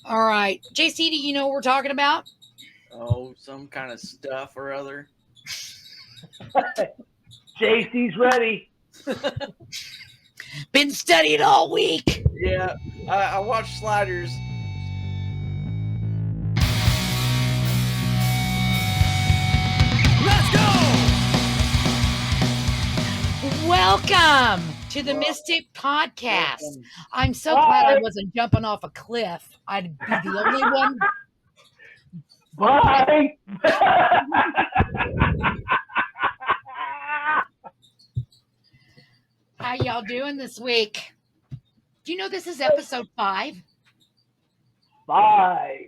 All right. JC, do you know what we're talking about? Oh, some kind of stuff or other. JC's ready. Been studying all week. Yeah, I watched Sliders. Let's go! Welcome to the Mystic Podcast. Welcome. I'm so glad I wasn't jumping off a cliff. I'd be the only one. Bye. How y'all doing this week? Do you know this is episode 5? 5.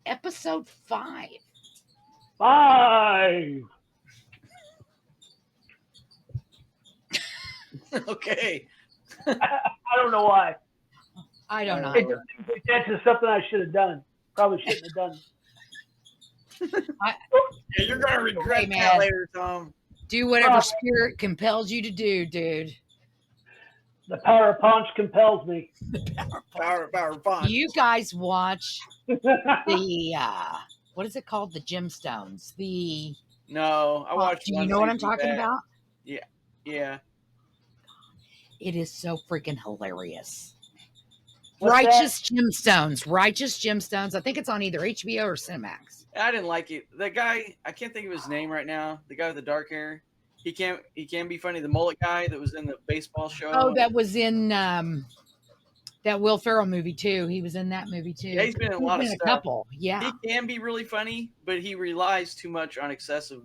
Episode 5. 5. Okay. I don't know why. I don't know. It just seems like that's just something I should have done. Probably shouldn't have done. Yeah, you're gonna regret Hey, that man. later, Tom. Do whatever spirit compels you to do, dude. The power of punch compels me. Power punch. You guys watch the what is it called? The gemstones. The No, I watched. do you one know what I'm season talking back. about? Yeah. It is so freaking hilarious. What's Righteous Gemstones. I think it's on either HBO or Cinemax. I didn't like it. That guy, I can't think of his name right now. The guy with the dark hair. He can be funny. The mullet guy that was in the baseball show. Oh, that was in that Will Ferrell movie too. He was in that movie too. Yeah, he's been in a lot of a stuff. couple. Yeah. He can be really funny, but he relies too much on excessive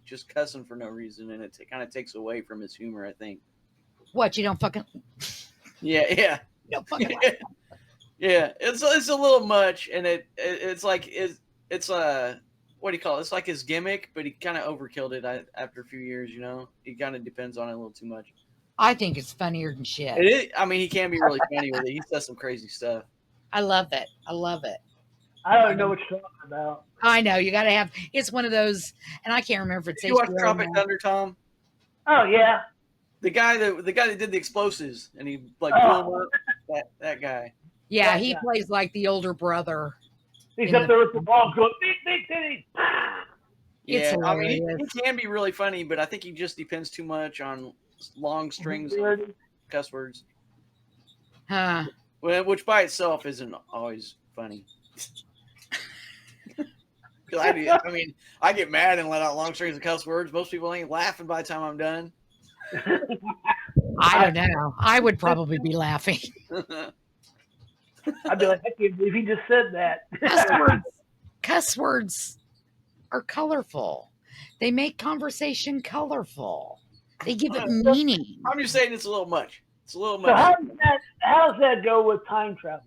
just cussing for no reason, and it kind of takes away from his humor, I think. What, you don't fucking Yeah. you don't fucking like Yeah, it's a little much, and it's like it's what do you call it? It's like his gimmick, but he kind of overkilled it after a few years. You know, he kind of depends on it a little too much. I think it's funnier than shit. It is, I mean, he can be really funny with it. He says some crazy stuff. I love it. I don't know what you're talking about. I know you got to have. It's one of those, and I can't remember if it's You watch HBO Tropic now. Thunder, Tom? Oh yeah. The guy that did the explosives, and he like blew him up. That guy. Yeah, That he guy. plays like the older brother. He's In up the- there with the balls going beep beep beep. It's Yeah, I mean, hilarious. he can be really funny, but I think he just depends too much on long strings of cuss words. Huh. Well, which by itself isn't always funny. 'Cause I get mad and let out long strings of cuss words. Most people ain't laughing by the time I'm done. I don't know. I would probably be laughing. I'd be like, I can't believe he just said that. Cuss words are colorful. They make conversation colorful. They give it meaning. I'm just saying it's a little much. It's a little So much. how does that go with time travel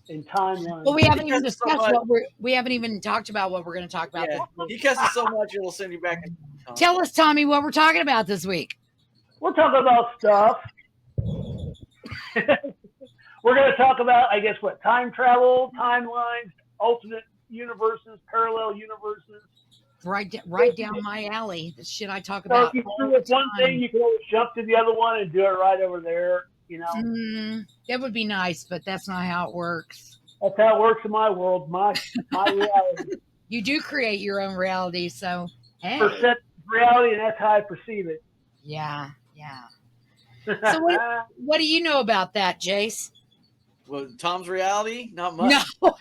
and timeline? Well, we haven't even Because so discussed much. we haven't even talked about what we're going to talk about. Yeah, this week. he cusses so much it'll send you back. Tell us, Tommy, what we're talking about this week. We'll talk about stuff. We're going to talk about, I guess, what time travel, timelines, alternate universes, parallel universes. Right down my alley. The shit I talk So about. if you all do the with one time. thing, you can always jump to the other one and do it right over there. You know, That would be nice, but that's not how it works. that's how it works in my world, my reality. You do create your own reality, so hey. Percent reality, and that's how I perceive it. Yeah. So what do you know about that, Jace? Well, Tom's reality, not much. No.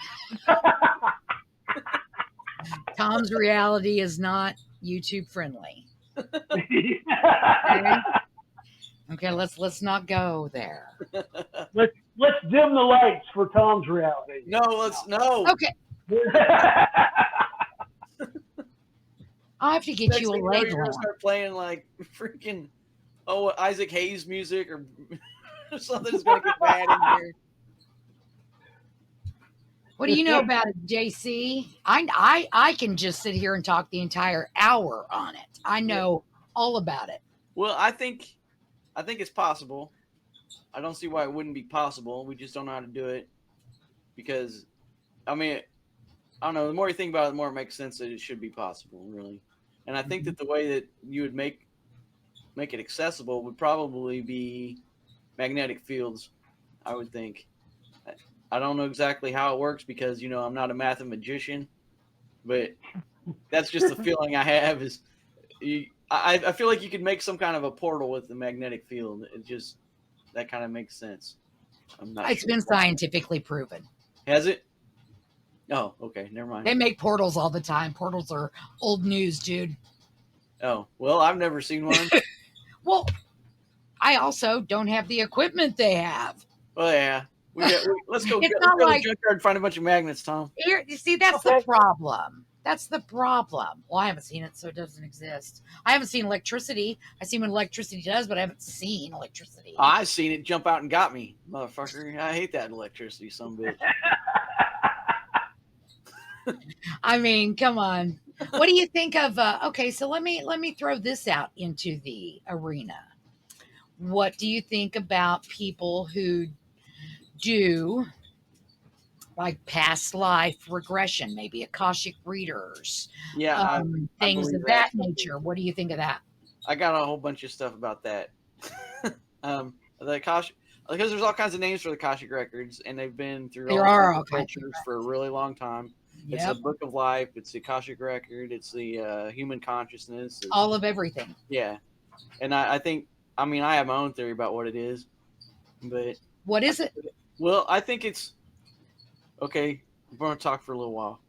Tom's reality is not YouTube friendly. Okay, let's not go there. Let's dim the lights for Tom's reality. No. Okay, I'll have to get Next you a thing you know, leg you're gonna lamp. start playing like freaking Isaac Hayes music or something that's gonna get bad in here. What do you know about it, JC? I can just sit here and talk the entire hour on it. I know all about it. Well, I think it's possible. I don't see why it wouldn't be possible. We just don't know how to do it because, I mean, I don't know. The more you think about it, the more it makes sense that it should be possible, really. And I think that the way that you would make it accessible would probably be magnetic fields. I would think. I don't know exactly how it works because I'm not a mathematician, but that's just the feeling I have. Is I feel like you could make some kind of a portal with the magnetic field. It just that kind of makes sense. I'm not It's sure. been scientifically proven. Has it? Oh, okay, never mind. They make portals all the time. Portals are old news, dude. Oh, well, I've never seen one. Well, I also don't have the equipment they have. Well, yeah, let's go. It's Let's not go to like the junkyard and find a bunch of magnets, Tom. here. You see, that's the Okay. problem. That's the problem. Well, I haven't seen it, so it doesn't exist. I haven't seen electricity. I've seen what electricity does, but I haven't seen electricity. I've seen it jump out and got me, motherfucker. I hate that electricity, some bitch. I mean, come on. What do you think of? Okay, so let me throw this out into the arena. What do you think about people who do like past life regression, maybe Akashic readers, Yeah, I things believe of that that. nature? What do you think of that? I got a whole bunch of stuff about that. The Akashic, because there's all kinds of names for the Akashic records, and they've been through There all are kinds all of kinds of cultures for a really long time. It's the Yep, Book of Life. It's the Akashic record. It's the human consciousness. all of everything. Yeah, and I think, I mean, I have my own theory about what it is, but What is it? well, I think it's okay. We're gonna talk for a little while.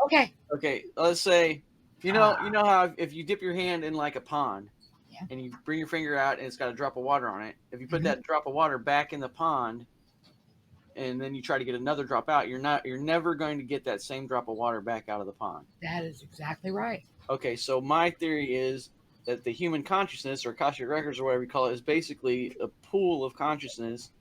Okay. Okay, let's say you know how if you dip your hand in like a pond, Yeah. and you bring your finger out and it's got a drop of water on it. If you put Mhm. that drop of water back in the pond, and then you try to get another drop out, you're never going to get that same drop of water back out of the pond. That is exactly right. Okay, so my theory is that the human consciousness, or Akashic records, or whatever you call it, is basically a pool of consciousness.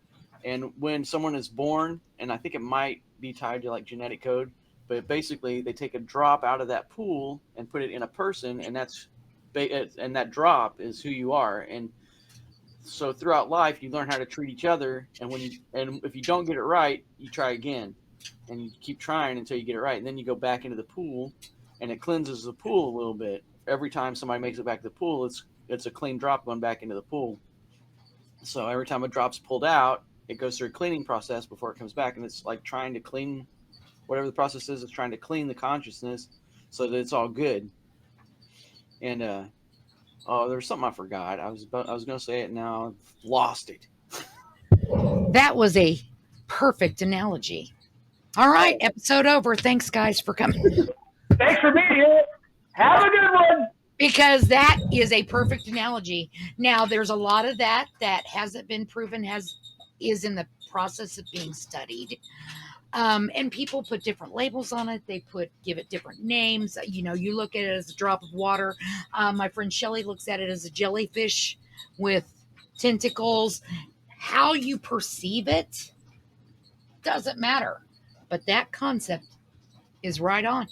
And when someone is born, and I think it might be tied to like genetic code, but basically they take a drop out of that pool and put it in a person, and that drop is who you are. And so throughout life, you learn how to treat each other, and if you don't get it right, you try again, and you keep trying until you get it right, and then you go back into the pool, and it cleanses the pool a little bit. Every time somebody makes it back to the pool, it's a clean drop going back into the pool. So every time a drop's pulled out, it goes through a cleaning process before it comes back, and it's like trying to clean whatever the process is. It's trying to clean the consciousness so that it's all good. And oh, there's something I forgot. I was going to say it, now I've lost it. That was a perfect analogy. All right, episode over. Thanks, guys, for coming. Thanks for being here. Have a good one. Because that is a perfect analogy. Now, there's a lot of that hasn't been proven, is in the process of being studied. And people put different labels on it. They give it different names. You look at it as a drop of water. My friend Shelly looks at it as a jellyfish with tentacles. How you perceive it doesn't matter. But that concept is right on.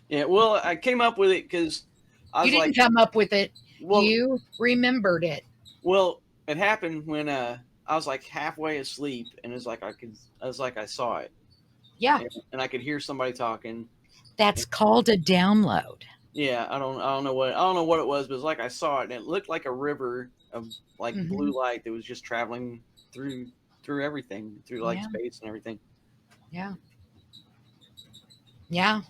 Yeah, well, I came up with it because I You was didn't like, come up with it. well, You remembered it. well, it happened when I was like halfway asleep, and I saw it, Yeah. and I could hear somebody talking. That's called a download. Yeah, I don't know what it was, but it's like I saw it, and it looked like a river of like blue light that was just traveling through everything, through like space and everything. Yeah. Yeah.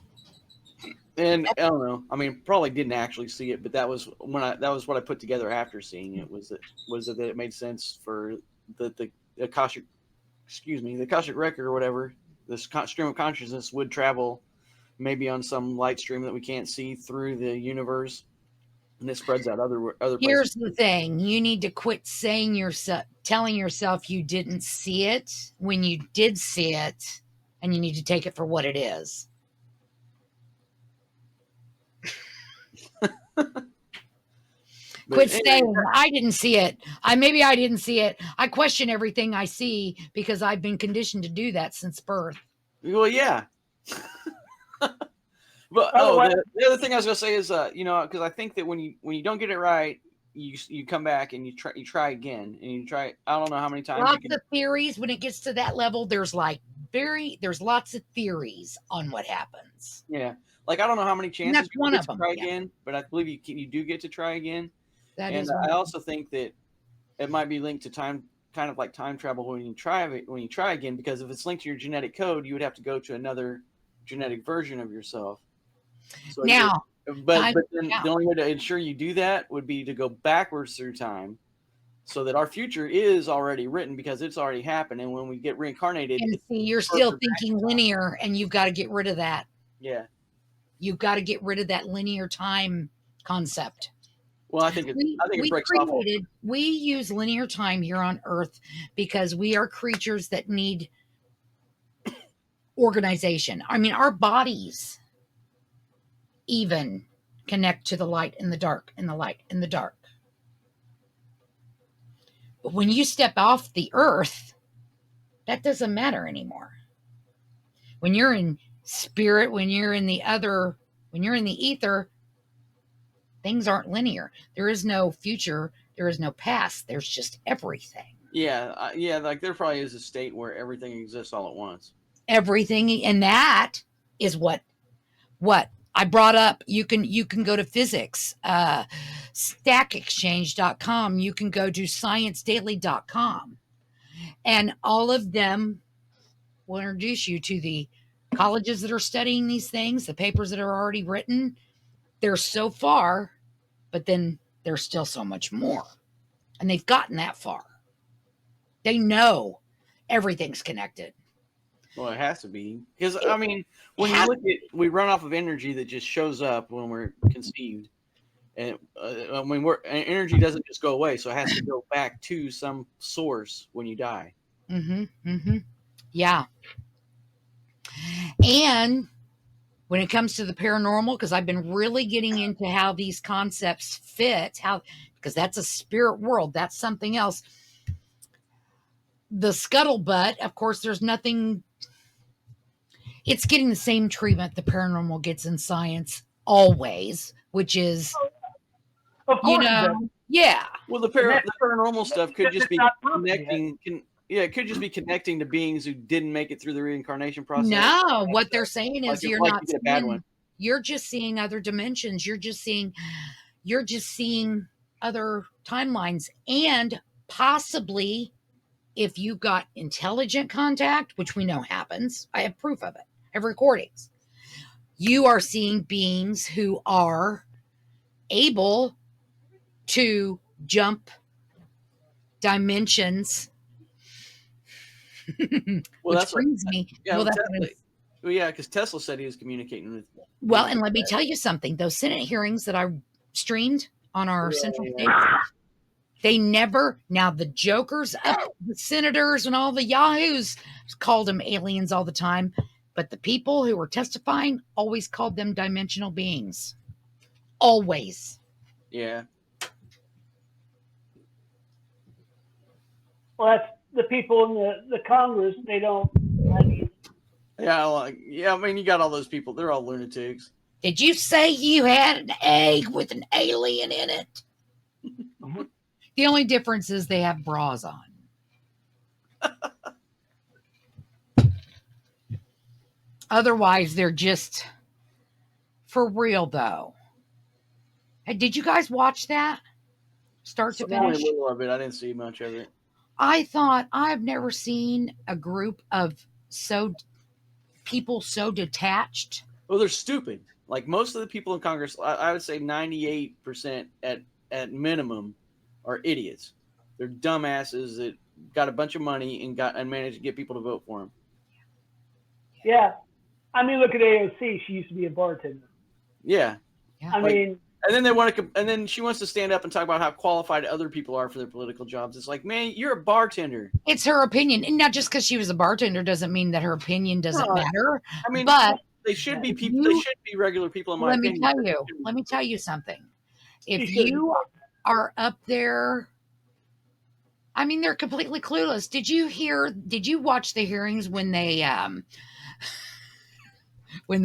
And I don't know. I mean, probably didn't actually see it, but that was what I put together after seeing it. Was that it made sense for the Akashic, the Akashic record or whatever. This stream of consciousness would travel maybe on some light stream that we can't see through the universe, and it spreads out other places. Here's the thing. You need to quit telling yourself you didn't see it when you did see it, and you need to take it for what it is. Quit saying, I didn't see it. Maybe I didn't see it. I question everything I see because I've been conditioned to do that since birth. Well, yeah. But the other thing I was gonna say is, because I think that when you don't get it right, you come back and you try again, and you try. I don't know how many times. Lots of theories. When it gets to that level, there's lots of theories on what happens. Yeah, like I don't know how many chances that's one you of get to them. try again, but I believe you do get to try again. That and is I also think that it might be linked to time kind of like time travel when you try again, because if it's linked to your genetic code, you would have to go to another genetic version of yourself. So Now, but then the only way to ensure you do that would be to go backwards through time, so that our future is already written because it's already happened. And when we get reincarnated, and see, you're still thinking linear, and you've got to get rid of that. Yeah. You've got to get rid of that linear time concept. Well, I think it breaks off. We use linear time here on Earth because we are creatures that need organization. I mean, our bodies even connect to the light and the dark, and the light and the dark. But when you step off the Earth, that doesn't matter anymore. When you're in spirit, when you're in the ether, things aren't linear. There is no future. There is no past. There's just everything. Yeah. Yeah. Like there probably is a state where everything exists all at once. Everything. And that is what I brought up. You can go to physics, stackexchange.com. You can go to sciencedaily.com, and all of them will introduce you to the colleges that are studying these things, the papers that are already written. There's so far, but then there's still so much more. And they've gotten that far. They know everything's connected. Well, it has to be. Because, I mean, when you look at, we run off of energy that just shows up when we're conceived. And energy doesn't just go away, so it has to go back to some source when you die. Yeah. And when it comes to the paranormal, because I've been really getting into how these concepts fit, because that's a spirit world, that's something else. The scuttlebutt, of course, there's nothing. It's getting the same treatment the paranormal gets in science always, which is, of course, yeah. Well, the paranormal stuff could just be connecting. It could just be connecting to beings who didn't make it through the reincarnation process. No, what they're saying is you're not seeing a bad one. You're just seeing other dimensions. You're just seeing other timelines, and possibly if you got intelligent contact, which we know happens, I have proof of it. I have recordings. You are seeing beings who are able to jump dimensions. Well, which brings me. Yeah, because Tesla said he was communicating with. Well, and let me tell you something. Those Senate hearings that I streamed on our Central States, they never. Now the jokers, the senators, and all the yahoos called them aliens all the time, but the people who were testifying always called them dimensional beings. Always. Yeah. Well, that's the people in the Congress. They don't. I mean, I mean, you got all those people. They're all lunatics. Did you say you had an egg with an alien in it? The only difference is they have bras on. Otherwise, they're just for real, though. Hey, did you guys watch that? Start to finish? Only a little of it. I didn't see much of it. I thought I've never seen a group of people so detached. Well, they're stupid. Like most of the people in Congress, I would say 98% at minimum are idiots. They're dumbasses that got a bunch of money and managed to get people to vote for them. Yeah. I mean, look at AOC. She used to be a bartender. Yeah. I mean, and then she wants to stand up and talk about how qualified other people are for their political jobs. It's like, man, you're a bartender. It's her opinion, and not just because she was a bartender doesn't mean that her opinion doesn't matter. I mean, but they should be people. They should be regular people, in my opinion. Let me tell you something. If you are up there, I mean, they're completely clueless. Did you watch the hearings when they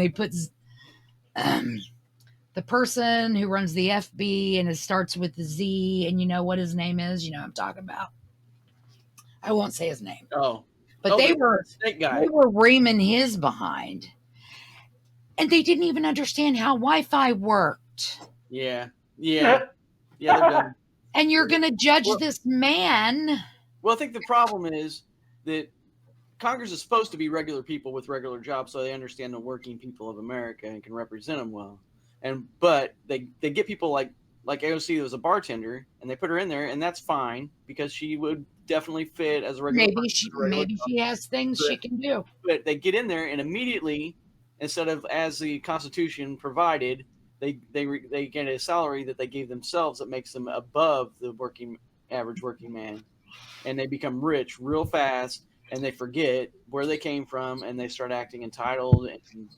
put the person who runs the FB and it starts with the Z, and you know what his name is? You know what I'm talking about. I won't say his name. But they were reaming his behind. And they didn't even understand how Wi-Fi worked. Yeah. They're done. And you're going to judge this man Well, I think the problem is that Congress is supposed to be regular people with regular jobs, so they understand the working people of America and can represent them well. But they get people like AOC was a bartender, and they put her in there, and that's fine because she would definitely fit as a regular. Maybe she has things she can do. But they get in there, and immediately, instead of as the Constitution provided, they get a salary that they gave themselves that makes them above the average working man, and they become rich real fast, and they forget where they came from, and they start acting entitled and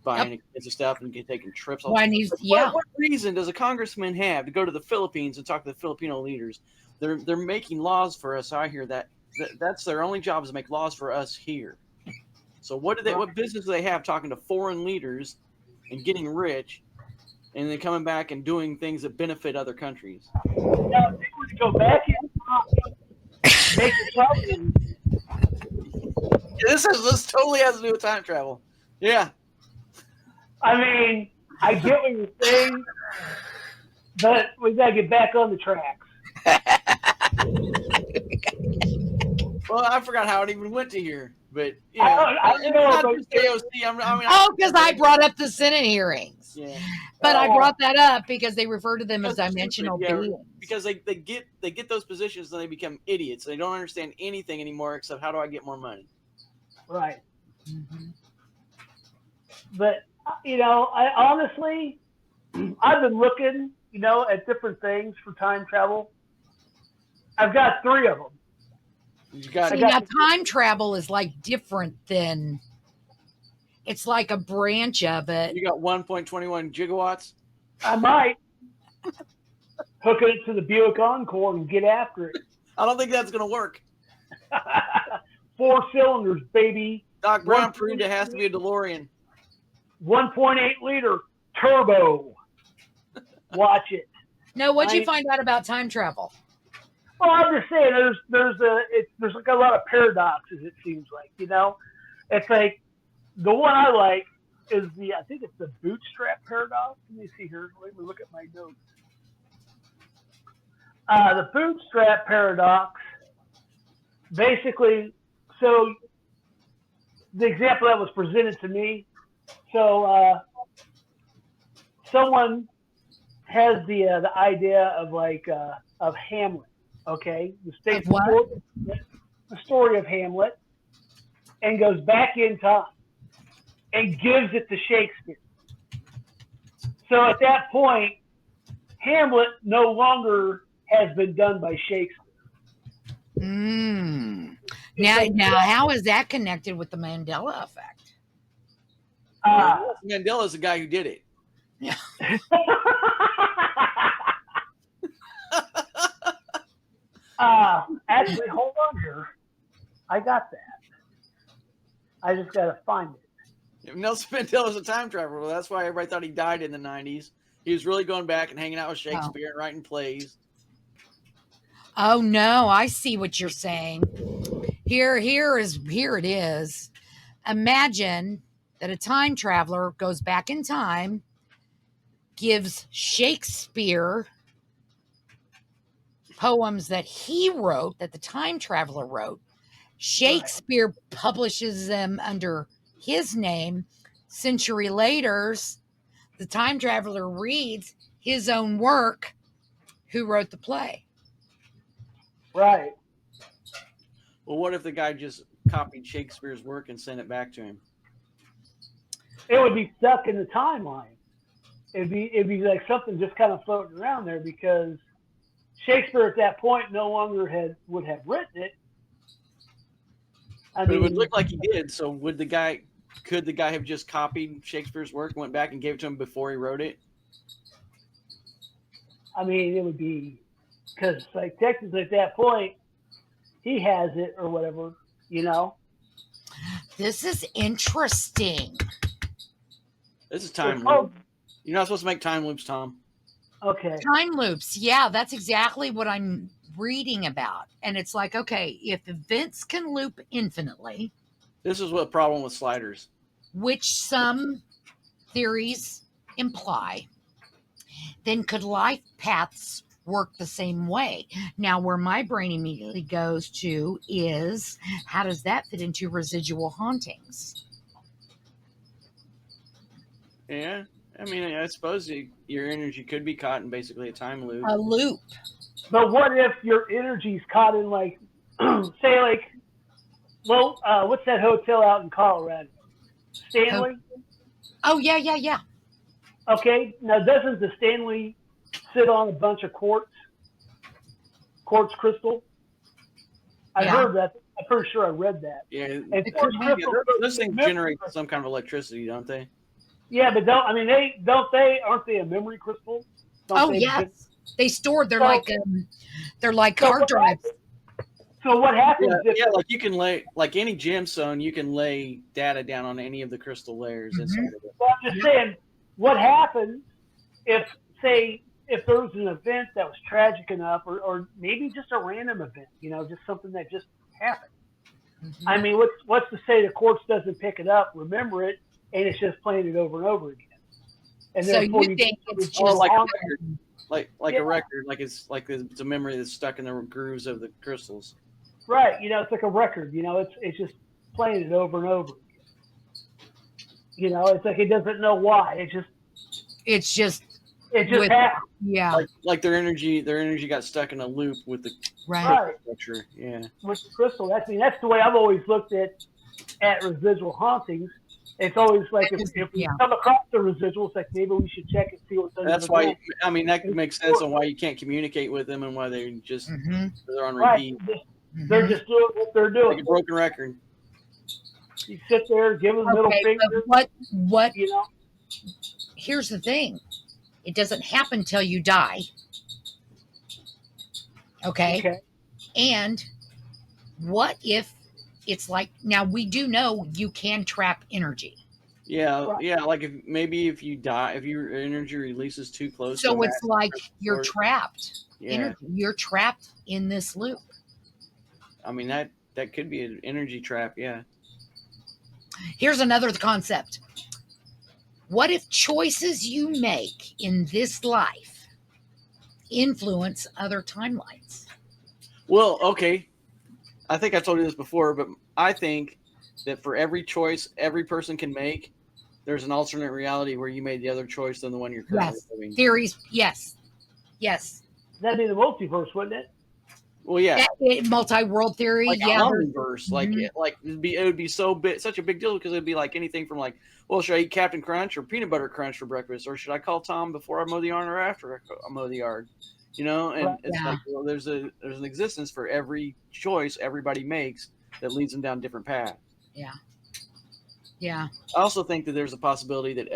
buying expensive stuff and taking trips. What reason does a congressman have to go to the Philippines and talk to the Filipino leaders? They're making laws for us. I hear that's their only job is to make laws for us here. So what business do they have talking to foreign leaders and getting rich, and then coming back and doing things that benefit other countries? Now, if they were to go back in time, make it problem. This totally has to do with time travel. Yeah. I mean, I get what you're saying, but we gotta get back on the tracks. Well, I forgot how it even went to here, but because I brought up the Senate hearings. Yeah. But I brought that up because they refer to them as dimensional beings. Because they get those positions and they become idiots. They don't understand anything anymore except how do I get more money. Right. Mm-hmm. But I honestly, I've been looking, at different things for time travel. I've got 3 of them. Now time travel is like different than. It's like a branch of it. You got 1.21 gigawatts? I might hook it to the Buick Encore and get after it. I don't think that's going to work. 4 cylinders, baby. Doc Brown proved it has to be a DeLorean. 1.8 liter turbo. Watch it. No, what'd you find out about time travel? Well, I'm just saying there's like a lot of paradoxes, it seems like, It's like the one I like is I think it's the Bootstrap Paradox. Let me see here. Let me look at my notes. The Bootstrap Paradox, basically, so the example that was presented to me, so someone has the idea of Hamlet, okay? The story of Hamlet, and goes back in time and gives it to Shakespeare. So at that point, Hamlet no longer has been done by Shakespeare. Now, how is that connected with the Mandela Effect? Mandela's the guy who did it. Yeah. Actually, hold on here. I got that. I just got to find it. Nelson Mandela's a time traveler. That's why everybody thought he died in the 90s. He was really going back and hanging out with Shakespeare and writing plays. Oh, no. I see what you're saying. Here it is. Imagine that a time traveler goes back in time, gives Shakespeare poems that he wrote, that the time traveler wrote. Shakespeare publishes them under his name. Century later, the time traveler reads his own work, who wrote the play. Right. Well, what if the guy just copied Shakespeare's work and sent it back to him? It would be stuck in the timeline. It'd be like something just kind of floating around there because Shakespeare at that point no longer would have written it. But it would look like he did. So could the guy have just copied Shakespeare's work and went back and gave it to him before he wrote it? I mean, it would be because like technically at that point he has it or whatever, This is interesting. This is time loop. You're not supposed to make time loops, Tom. Okay. Time loops. Yeah, that's exactly what I'm reading about. And it's like, okay, if events can loop infinitely. This is what the problem with sliders. Which some theories imply. Then could life paths work the same way. Now, where my brain immediately goes to is, how does that fit into residual hauntings? Yeah. I mean, I suppose your energy could be caught in basically a time loop. A loop. But what if your energy's caught in, like, say, like, well, what's that hotel out in Colorado? Stanley? Oh, yeah. Okay, now doesn't the Stanley sit on a bunch of quartz crystal? I heard that. I'm pretty sure I read that. Yeah, and quartz crystal, those things generate some kind of electricity, don't they? Yeah, but aren't they a memory crystal? Yes, they stored. They're like hard drives. So what happens? Yeah, like you can lay, like any gemstone, you can lay data down on any of the crystal layers inside of it. Well, I'm just saying, what happens if there was an event that was tragic enough, or maybe just a random event, just something that just happened. Mm-hmm. I mean, what's to say the quartz doesn't pick it up, remember it, and it's just playing it over and over again? And so you think it's just like a record, a record, like it's a memory that's stuck in the grooves of the crystals. Right, it's like a record. It's just playing it over and over again. It's like it doesn't know why. It just happens. Yeah. Like their energy got stuck in a loop with the structure. Yeah. With the crystal. That's the way I've always looked at residual hauntings. It's always like if we come across the residuals, like maybe we should check and see what's under. That's why. I mean, that makes sense on why you can't communicate with them and why they're just they're on repeat. Right. They're just doing what they're doing. Like a broken record. You sit there, give them middle finger. What? Here's the thing. It doesn't happen till you die. Okay. And what if it's like, now we do know you can trap energy. Yeah, yeah. Like if you die, if your energy releases too close. So it's like you're trapped. Yeah. You're trapped in this loop. I mean, that could be an energy trap. Yeah. Here's another concept. What if choices you make in this life influence other timelines? Well, okay. I think I told you this before, but I think that for every choice every person can make, there's an alternate reality where you made the other choice than the one you're currently living. Theories, yes. That'd be the multiverse, wouldn't it? Well, yeah. Multi-world theory, like omniverse, it would be such a big deal because it'd be like anything from like, well, should I eat Captain Crunch or peanut butter crunch for breakfast, or should I call Tom before I mow the yard or after I mow the yard? And it's like, well, there's an existence for every choice everybody makes that leads them down different paths. Yeah. I also think that there's a possibility that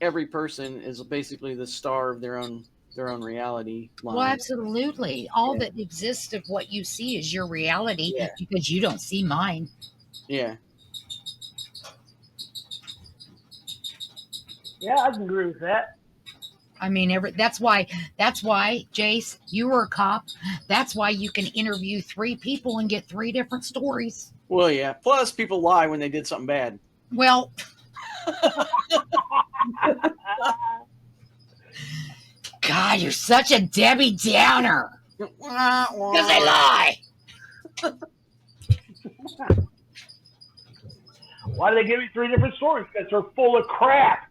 every person is basically the star of their own reality line. Well, absolutely. All that exists of what you see is your reality because you don't see mine. Yeah. Yeah, I can agree with that. I mean, that's why, Jace, you were a cop. That's why you can interview 3 people and get 3 different stories. Well, yeah. Plus, people lie when they did something bad. Well, God, you're such a Debbie Downer. Because they lie. Why do they give me 3 different stories? Because they're full of crap.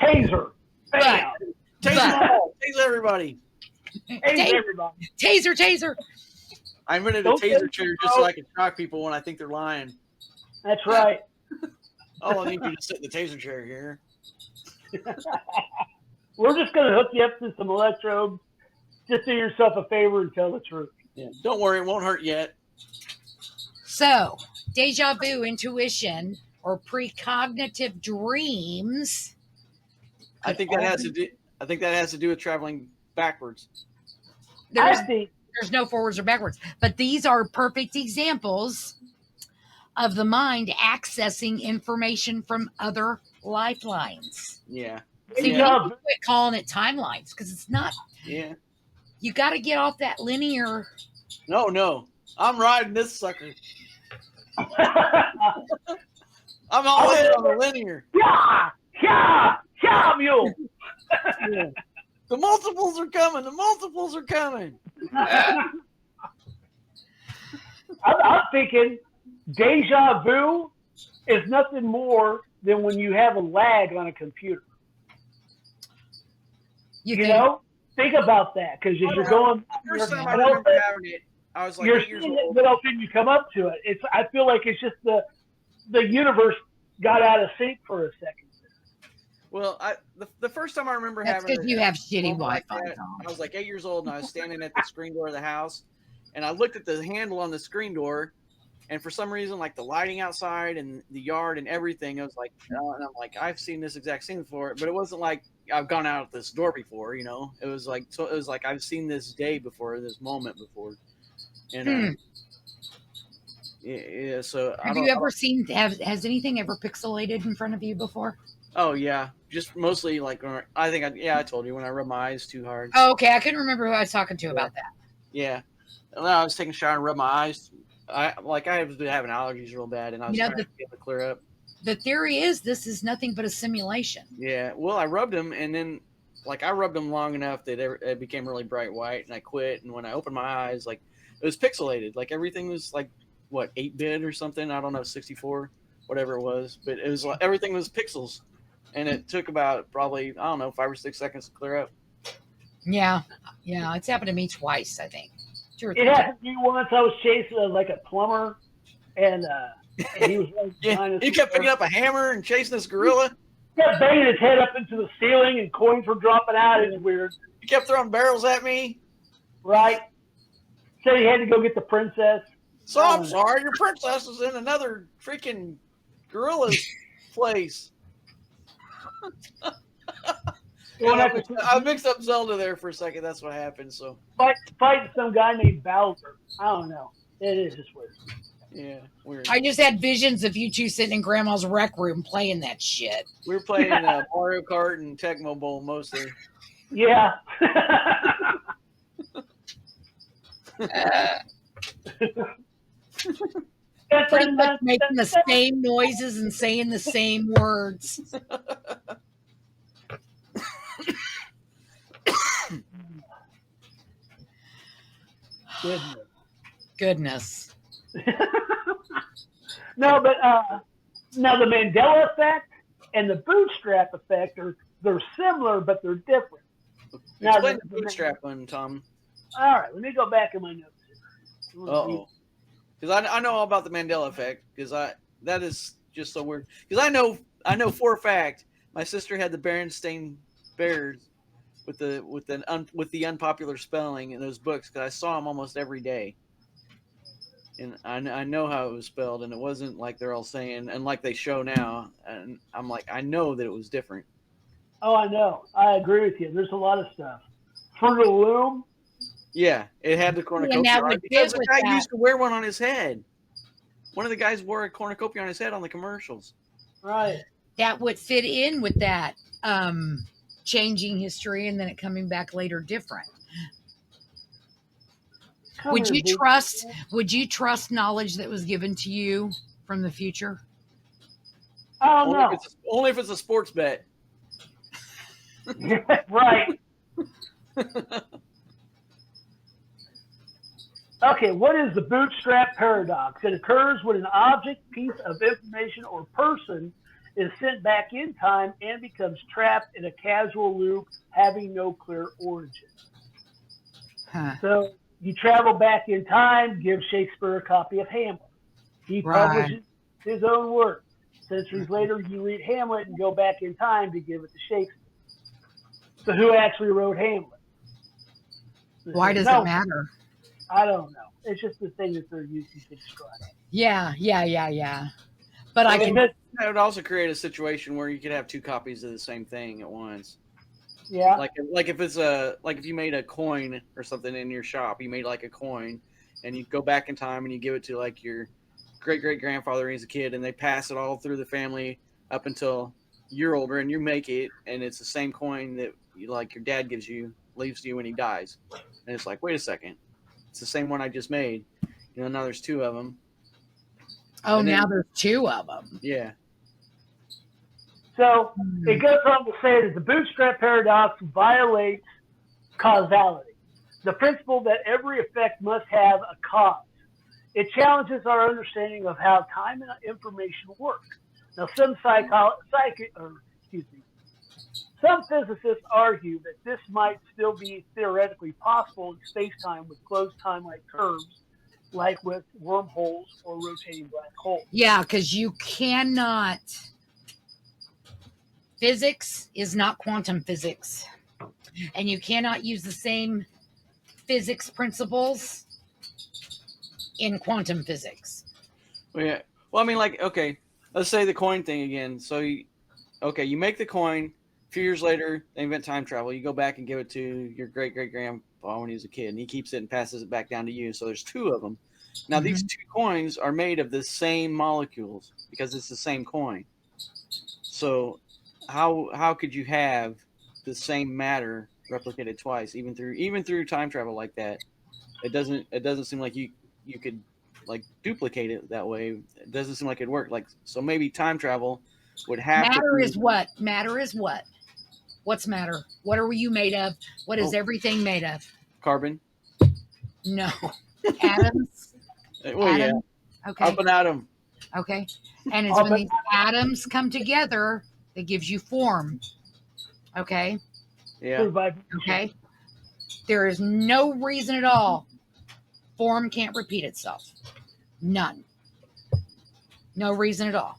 Taser. Bam. Taser everybody. Taser everybody. Taser. I invented a taser chair just so I can shock people when I think they're lying. That's right. Oh, I need you to sit in the taser chair here. We're just going to hook you up to some electrodes. Just do yourself a favor and tell the truth. Yeah. Don't worry, it won't hurt yet. So, deja vu, intuition, or precognitive dreams. I think that has to do with traveling backwards. There's no forwards or backwards, but these are perfect examples of the mind accessing information from other lifelines. Yeah. So you need to quit calling it timelines because it's not. Yeah. You got to get off that linear. No. I'm riding this sucker. I'm all in on the linear. Yeah, mule. Yeah. The multiples are coming. The multiples are coming. I'm thinking deja vu is nothing more than when you have a lag on a computer. You know? Think about that, because as you're going, first time I remember having it, I was like, you're seeing it, but all of a sudden you come up to it. I feel like it's just the universe got out of sync for a second. Well, the first time I remember That's having because you have shitty Wi-Fi. Like I was like 8 years old, and I was standing at the screen door of the house, and I looked at the handle on the screen door, and for some reason, like the lighting outside and the yard and everything, I was like, oh, and I'm like, I've seen this exact scene before, but it wasn't like I've gone out this door before, you know. It was like I've seen this day before, this moment before, and yeah. So have you ever seen? Has anything ever pixelated in front of you before? Oh yeah, just mostly like I told you when I rub my eyes too hard. Oh, okay, I couldn't remember who I was talking to about that. Yeah, and I was taking a shower and rub my eyes. I was having allergies real bad, and I was trying to get to clear up. The theory is this is nothing but a simulation. Yeah, well, I rubbed them, and then I rubbed them long enough that it became really bright white, and I quit. And when I opened my eyes, like it was pixelated, like everything was like what 8-bit or something. I don't know, 64, whatever it was, but it was like everything was pixels. And it took about probably, I don't know, 5 or 6 seconds to clear up. Yeah. It's happened to me twice, I think. It happened to me once. I was chasing like a plumber, and he was he kept picking up a hammer and chasing this gorilla. He kept banging his head up into the ceiling, and coins were dropping out. It was weird. He kept throwing barrels at me. Right. Said he had to go get the princess. So I'm sorry, your princess is in another freaking gorilla's place. I mixed up Zelda there for a second. That's what happened. So fighting some guy named Bowser. I don't know. It is just weird. Yeah, weird. I just had visions of you two sitting in Grandma's rec room playing that shit. We were playing Mario Kart and Tecmo Bowl mostly. Yeah. Pretty much making the same noises and saying the same words. Goodness. No, but now the Mandela Effect and the Bootstrap Effect they're similar, but they're different. Now explain the Bootstrap one, Tom. All right, let me go back in my notes. Uh-oh. Because I know all about the Mandela Effect, because that is just so weird. Because I know for a fact my sister had the Berenstain Bears with the unpopular spelling in those books, because I saw them almost every day, and I know how it was spelled, and it wasn't like they're all saying and like they show now, and I'm like, I know that it was different. Oh, I know. I agree with you. There's a lot of stuff. Fruit of the Loom. Yeah, it had the cornucopia on it because the guy used to wear one on his head. One of the guys wore a cornucopia on his head on the commercials. Right. That would fit in with that changing history and then it coming back later different. Would you trust knowledge that was given to you from the future? I don't know. Only if it's a sports bet. Right. Okay, what is the Bootstrap Paradox? It occurs when an object, piece of information, or person is sent back in time and becomes trapped in a causal loop having no clear origin. Huh. So you travel back in time, give Shakespeare a copy of Hamlet. He publishes his own work. Centuries later, you read Hamlet and go back in time to give it to Shakespeare. So who actually wrote Hamlet? Why does it matter? I don't know. It's just the thing that they're using to describe it. Yeah. But that would also create a situation where you could have two copies of the same thing at once. Yeah. Like if it's if you made a coin or something in your shop, you made like a coin, and you go back in time and you give it to like your great grandfather when he's a kid, and they pass it all through the family up until you're older, and you make it, and it's the same coin that your dad leaves to you when he dies, and it's like, wait a second. It's the same one I just made. Now there's two of them. Oh, now there's two of them. Yeah. So it goes on to say that the Bootstrap Paradox violates causality, the principle that every effect must have a cause. It challenges our understanding of how time and information work. Now, some physicists argue that this might still be theoretically possible in space-time with closed time-like curves, like with wormholes or rotating black holes. Yeah, because you cannot. Physics is not quantum physics, and you cannot use the same physics principles in quantum physics. Well, yeah. Well, I mean, like, okay, let's say the coin thing again. So, you make the coin. A few years later, they invent time travel. You go back and give it to your great-great-grandpa when he was a kid, and he keeps it and passes it back down to you. So there's two of them. Now, these two coins are made of the same molecules because it's the same coin. So how could you have the same matter replicated twice, even through time travel like that? It doesn't seem like you could like duplicate it that way. It doesn't seem like it'd work. Like, so maybe time travel would have Matter to is what? Matter is what? What's matter? What are you made of? What is everything made of? Carbon. No. Atoms? Well, Atom? Yeah. Okay. Up and atom. Okay. And it's when these atoms come together that gives you form. Okay. Yeah. Okay. There is no reason at all. Form can't repeat itself. None. No reason at all.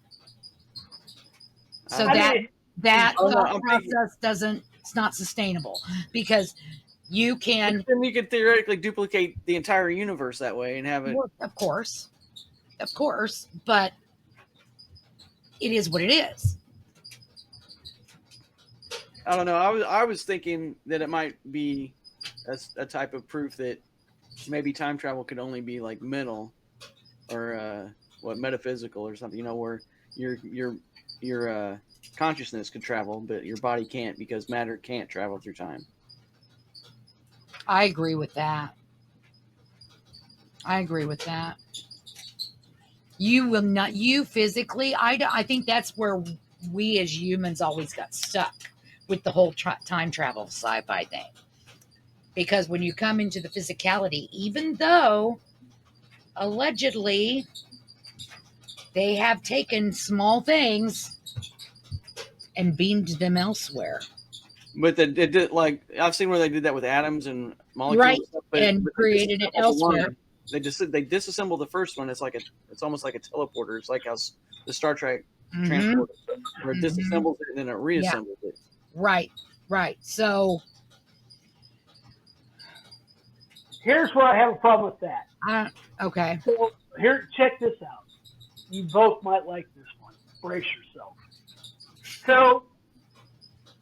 So that thought process it's not sustainable because you can. Then you could theoretically duplicate the entire universe that way and have it. Well, of course, but it is what it is. I don't know. I was thinking that it might be a type of proof that maybe time travel could only be like mental or metaphysical or something. Where your consciousness could travel, but your body can't because matter can't travel through time. I agree with that. You will not. You physically. I think that's where we as humans always got stuck with the whole time travel sci-fi thing. Because when you come into the physicality, even though allegedly they have taken small things and beamed them elsewhere. But it did, like, I've seen where they did that with atoms and molecules, right? And, stuff, and created it elsewhere. They disassemble the first one. It's almost like a teleporter. It's like how the Star Trek transporter, where it disassembles it and then it reassembles it. Right. So here's where I have a problem with that. Okay. So check this out. You both might like this one. Brace yourself. So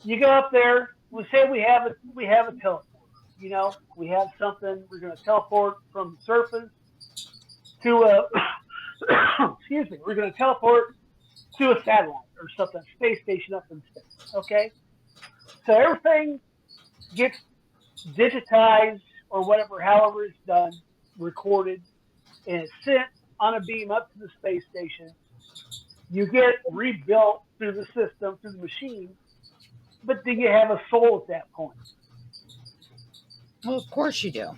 you go up there. We say we have a teleporter. We have something. We're going to teleport from the surface to a. Excuse me. We're going to teleport to a satellite or something, space station up in space. Okay. So everything gets digitized or whatever, however it's done, recorded, and it's sent on a beam up to the space station. You get rebuilt through the system, through the machine, but do you have a soul at that point? Well, of course you do.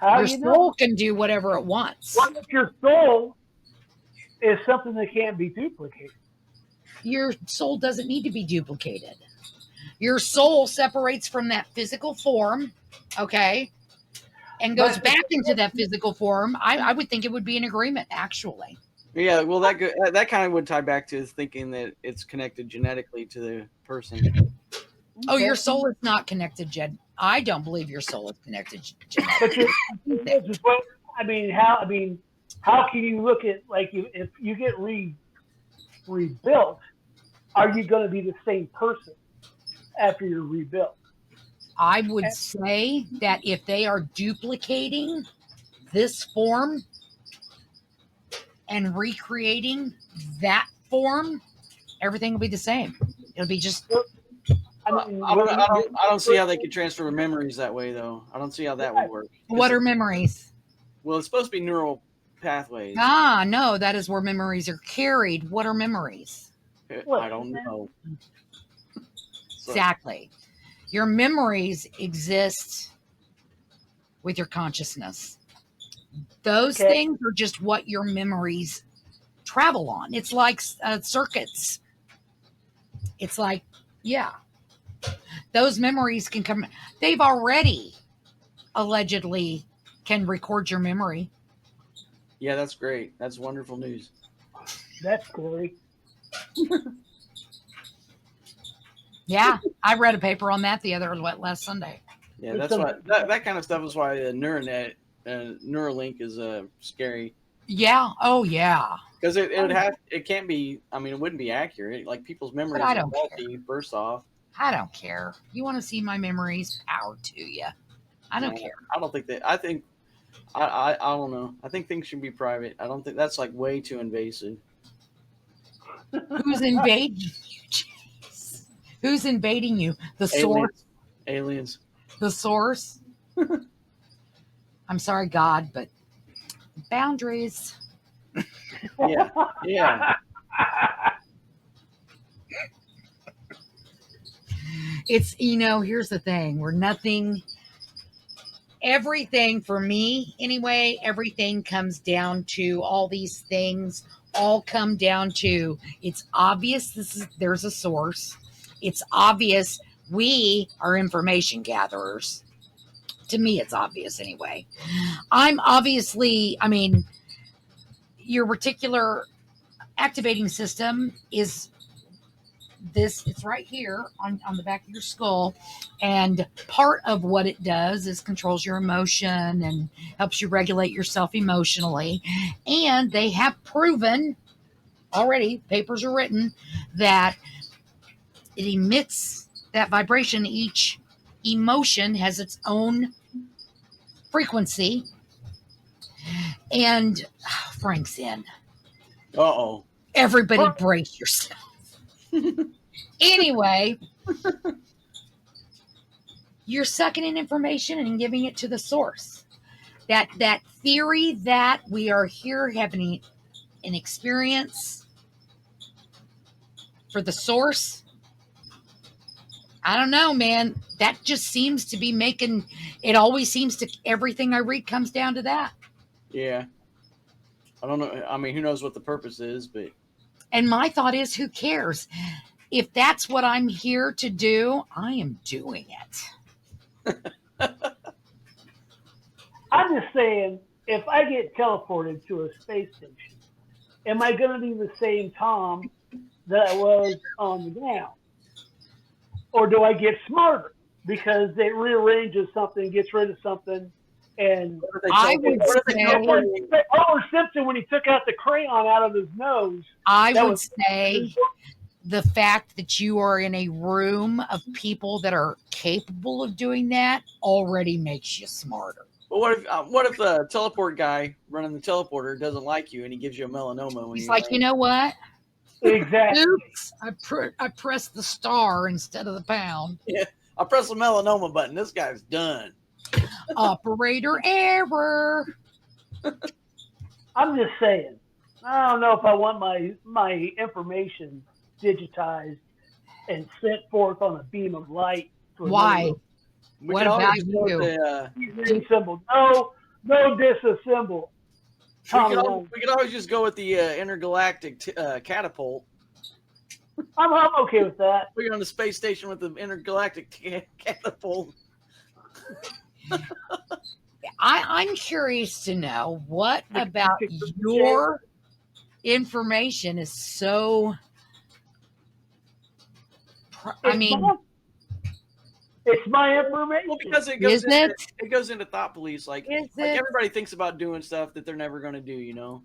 Your soul can do whatever it wants. What if your soul is something that can't be duplicated? Your soul doesn't need to be duplicated. Your soul separates from that physical form, okay, and goes back into that physical form. I would think it would be an agreement, actually. Yeah, well, that kind of would tie back to thinking that it's connected genetically to the person. Oh, your soul is not connected, Jed. I don't believe your soul is connected genetically. How can you look at, like, if you get rebuilt, are you going to be the same person after you're rebuilt? I would say that if they are duplicating this form and recreating that form, everything will be the same. It'll be just. I don't see how they could transfer memories that way, though. I don't see how that would work. What are memories? Well, it's supposed to be neural pathways. No, that is where memories are carried. What are memories? I don't know. Exactly. Your memories exist with your consciousness. Those things are just what your memories travel on. It's like circuits. It's like, yeah, those memories can come. They've already allegedly can record your memory. Yeah, that's great. That's wonderful news. That's great. Yeah, I read a paper on that last Sunday. Yeah, that's why that kind of stuff is why Neuronet, Neuralink is scary. Yeah. Oh, yeah. Because it can't be. I mean, it wouldn't be accurate. Like people's memories are faulty. First off, I don't care. You want to see my memories? Power to you. I don't care. I don't think that. I think I don't know. I think things should be private. I don't think that's like way too invasive. Who's invading you? Jeez. Who's invading you? The source? Aliens. The source? I'm sorry, God, but boundaries. Yeah. Yeah. It's, here's the thing. Everything for me, anyway, everything comes down to all these things all come down to, it's obvious there's a source. It's obvious we are information gatherers. To me, it's obvious anyway. Your reticular activating system is this, it's right here on the back of your skull, and part of what it does is controls your emotion and helps you regulate yourself emotionally. And they have proven already, papers are written, that it emits that vibration. Each emotion has its own frequency. And Frank's in. Uh-oh. Everybody brace yourself. Anyway, you're sucking in information and giving it to the source. That theory that we are here having an experience for the source, I don't know, man. That just seems to be making, it always seems to, everything I read comes down to that. Yeah. I don't know. I mean, who knows what the purpose is, but. And my thought is, who cares? If that's what I'm here to do, I am doing it. I'm just saying, if I get teleported to a space station, am I going to be the same Tom that I was on the ground? Or do I get smarter because it rearranges something, gets rid of something, and I would say Homer Simpson, when he took out the crayon out of his nose, I would say the fact that you are in a room of people that are capable of doing that already makes you smarter. But what if the teleport guy running the teleporter doesn't like you and he gives you a melanoma when he's like, you know what? Exactly. Oops, I pressed the star instead of the pound. Yeah, I pressed the melanoma button. This guy's done. Operator error. I'm just saying. I don't know if I want my information digitized and sent forth on a beam of light. Why? What about you? Symbol. No disassemble. We could always just go with the intergalactic catapult. I'm okay with that. We're on the space station with the intergalactic catapult. I'm curious to know what about your information is so. It's my information. Well, because it goes into thought police. Like everybody thinks about doing stuff that they're never going to do, you know.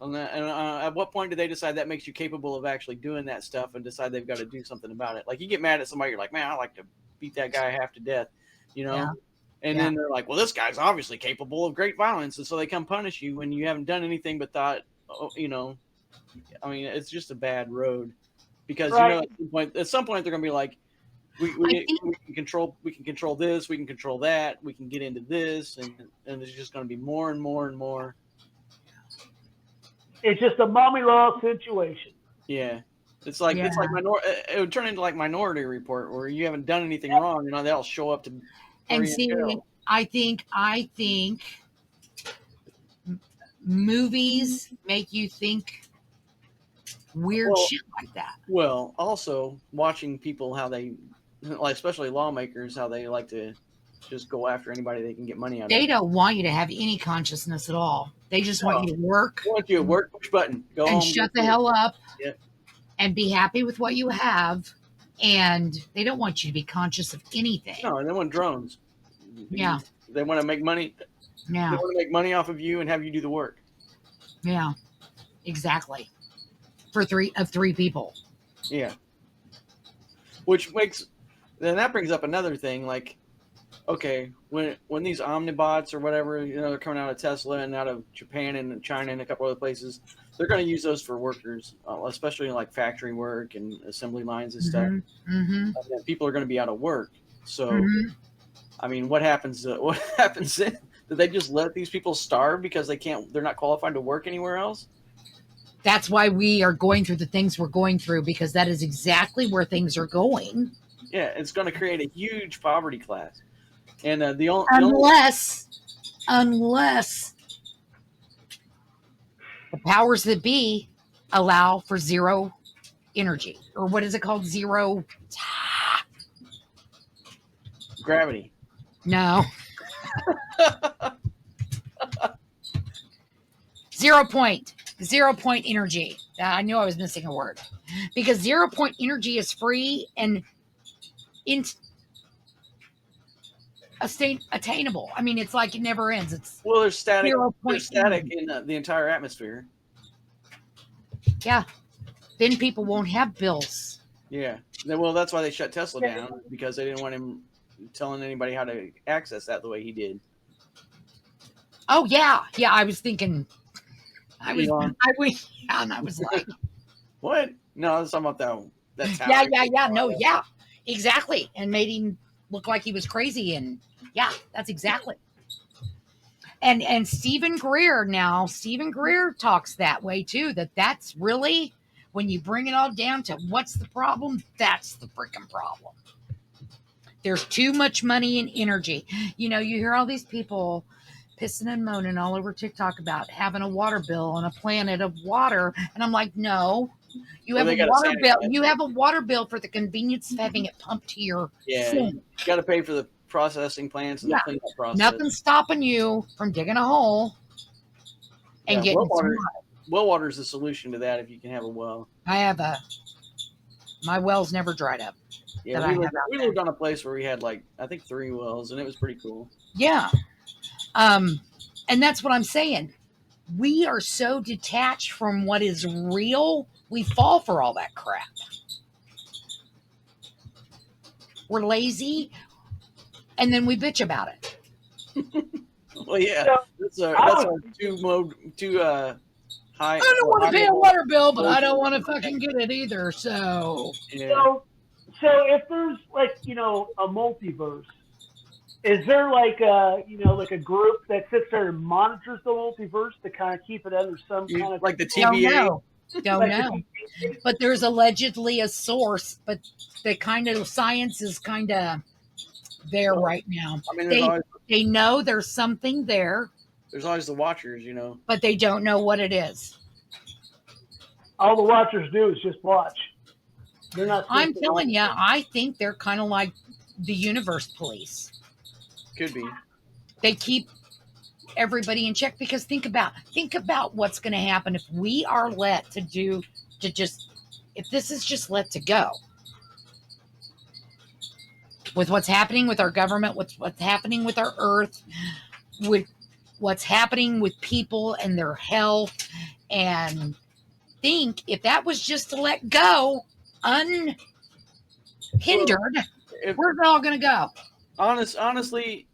And at what point do they decide that makes you capable of actually doing that stuff and decide they've got to do something about it? Like you get mad at somebody, you're like, man, I like to beat that guy half to death, you know. Yeah. And then they're like, well, this guy's obviously capable of great violence, and so they come punish you when you haven't done anything but thought, you know. I mean, it's just a bad road because you know at some point they're going to be like. We can control this, we can control that, we can get into this, and there's just going to be more and more and more. It's just a mommy law situation. Yeah. It's like it would turn into like Minority Report, where you haven't done anything wrong, and they'll show up to And see, I think movies make you think weird shit like that. Well, also watching people how they, like, especially lawmakers, how they like to just go after anybody they can get money out of. They don't want you to have any consciousness at all. They just want you to work. They want you to work, push button, go and home, shut the hell up, and be happy with what you have. And they don't want you to be conscious of anything. No, they want drones. Yeah. They want to make money. Yeah. They want to make money off of you and have you do the work. Yeah. Exactly. For three people. Yeah. Which that brings up another thing, like, okay, when these omnibots or whatever, they're coming out of Tesla and out of Japan and China and a couple other places, they're going to use those for workers, especially in like factory work and assembly lines and stuff. Mm-hmm. And people are going to be out of work. So, I mean, what happens then? Do they just let these people starve because they're not qualified to work anywhere else? That's why we are going through the things we're going through, because that is exactly where things are going. Yeah, it's going to create a huge poverty class. And unless the powers that be allow for zero energy, or what is it called? Zero gravity. No. 0 point energy. I knew I was missing a word, because 0 point energy is free and attainable. I mean, it's like it never ends. There's static. There's static in the entire atmosphere. Yeah. Then people won't have bills. Yeah. Well, that's why they shut Tesla down, because they didn't want him telling anybody how to access that the way he did. Oh yeah. I was thinking. I was like, what? No, I was talking about that. That's yeah. Exactly. And made him look like he was crazy. And yeah, that's exactly. And Stephen Greer talks that way too, that's really, when you bring it all down to what's the problem, that's the freaking problem. There's too much money and energy. You hear all these people pissing and moaning all over TikTok about having a water bill on a planet of water. And I'm like, no, you have a water bill. You have a water bill for the convenience of having it pumped to your sink. You got to pay for the processing plants and the cleanup process. Nothing's stopping you from digging a hole and getting water. Well water is the solution to that if you can have a well. My well's never dried up. Yeah, we lived on a place where we had I think 3 wells, and it was pretty cool. Yeah. And that's what I'm saying. We are so detached from what is real, we fall for all that crap. We're lazy, and then we bitch about it. Well, yeah, that's our too high. I don't want to pay a water bill, but I don't want to fucking get it either. So, so if there's a multiverse, is there a group that sits there and monitors the multiverse to kind of keep it under some kind of like the TVA? Don't know. But there's allegedly a source, but the kind of science is kind of there right now. I mean, they know there's something there. There's always the watchers, But they don't know what it is. All the watchers do is just watch. They're not. I'm telling you, I think they're kind of like the universe police. Could be. They keep everybody in check, because think about what's going to happen if we are if this is just let to go. With what's happening with our government, what's happening with our earth, with what's happening with people and their health, and think if that was just to let go unhindered, where's it all going to go? Honestly,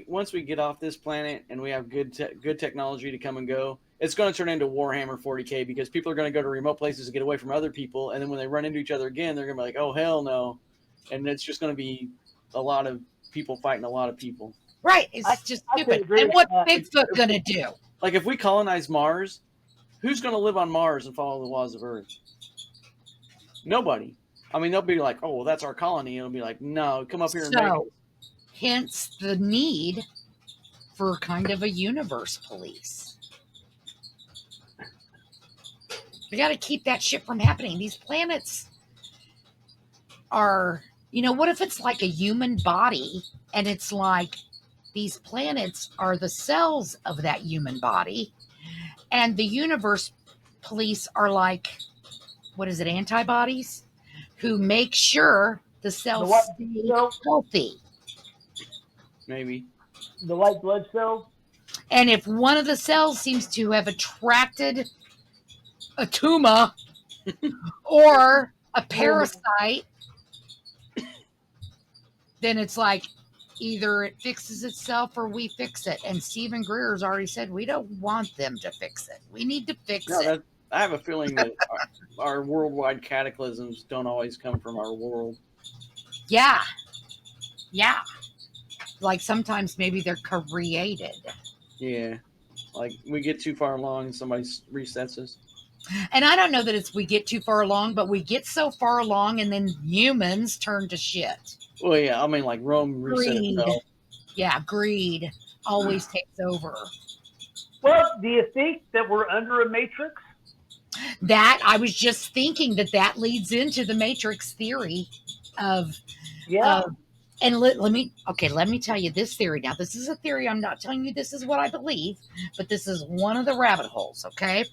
once we get off this planet and we have good technology to come and go, it's going to turn into Warhammer 40K, because people are going to go to remote places to get away from other people, and then when they run into each other again, they're going to be like, "Oh hell no," and it's just going to be a lot of people fighting a lot of people. Right? It's just stupid. And what's Bigfoot going to do? Like if we colonize Mars, who's going to live on Mars and follow the laws of Earth? Nobody. I mean, they'll be like, "Oh, well, that's our colony," and it'll be like, "No, come up here and make it." Hence the need for kind of a universe police. We got to keep that shit from happening. These planets are, what if it's like a human body and it's like these planets are the cells of that human body, and the universe police are like, what is it, antibodies who make sure the cells stay healthy. Maybe. The white blood cells. And if one of the cells seems to have attracted a tumor or a parasite, then it's like either it fixes itself or we fix it. And Stephen Greer's already said we don't want them to fix it. We need to fix it. I have a feeling that our worldwide cataclysms don't always come from our world. Yeah. Like sometimes maybe they're created. Yeah. Like we get too far along and somebody resets us. And I don't know that it's we get too far along, but we get so far along and then humans turn to shit. Well, yeah, I mean, like Rome reset itself. Yeah, greed always takes over. Well, do you think that we're under a matrix? That I was just thinking that leads into the matrix theory of and let me tell you this theory. Now, this is a theory. I'm not telling you this is what I believe, but this is one of the rabbit holes, okay?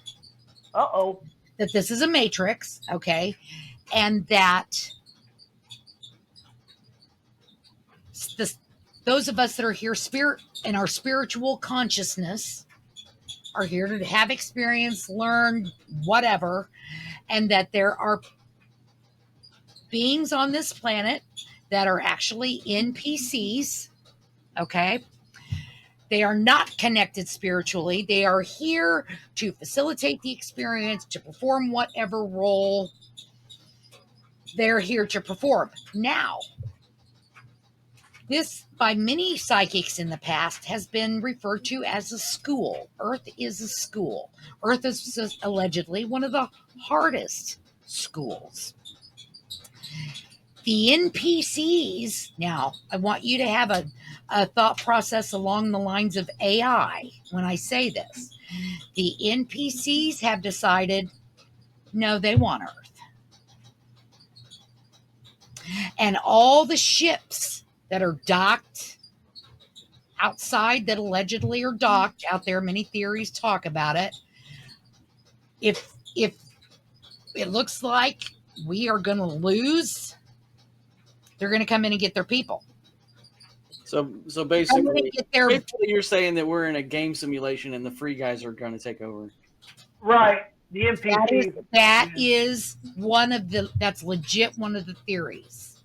That this is a matrix, okay? And that those of us that are here in our spiritual consciousness are here to have experience, learn, whatever, and that there are beings on this planet that are actually NPCs, okay? They are not connected spiritually. They are here to facilitate the experience, to perform whatever role they're here to perform. Now, this, by many psychics in the past, has been referred to as a school. Earth is a school. Earth is allegedly one of the hardest schools. The NPCs, now, I want you to have a thought process along the lines of AI when I say this. The NPCs have decided, no, they want Earth. And all the ships that are docked outside, that allegedly are docked out there, many theories talk about it. If it looks like we are going to lose, they're going to come in and get their people. So basically you're saying that we're in a game simulation and the free guys are going to take over. Right. The NPC. That is that's legit one of the theories.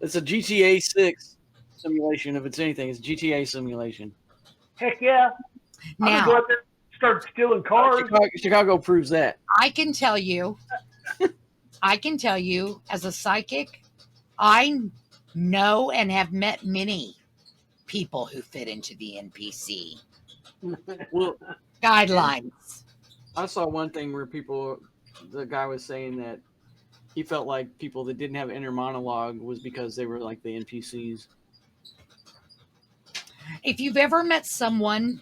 It's a GTA 6 simulation. If it's anything, it's GTA simulation. Heck yeah. Now, I'm going to go out there and start stealing cars. Chicago proves that. I can tell you as a psychic, I know and have met many people who fit into the NPC guidelines. I saw one thing where the guy was saying that he felt like people that didn't have inner monologue was because they were like the NPCs. If you've ever met someone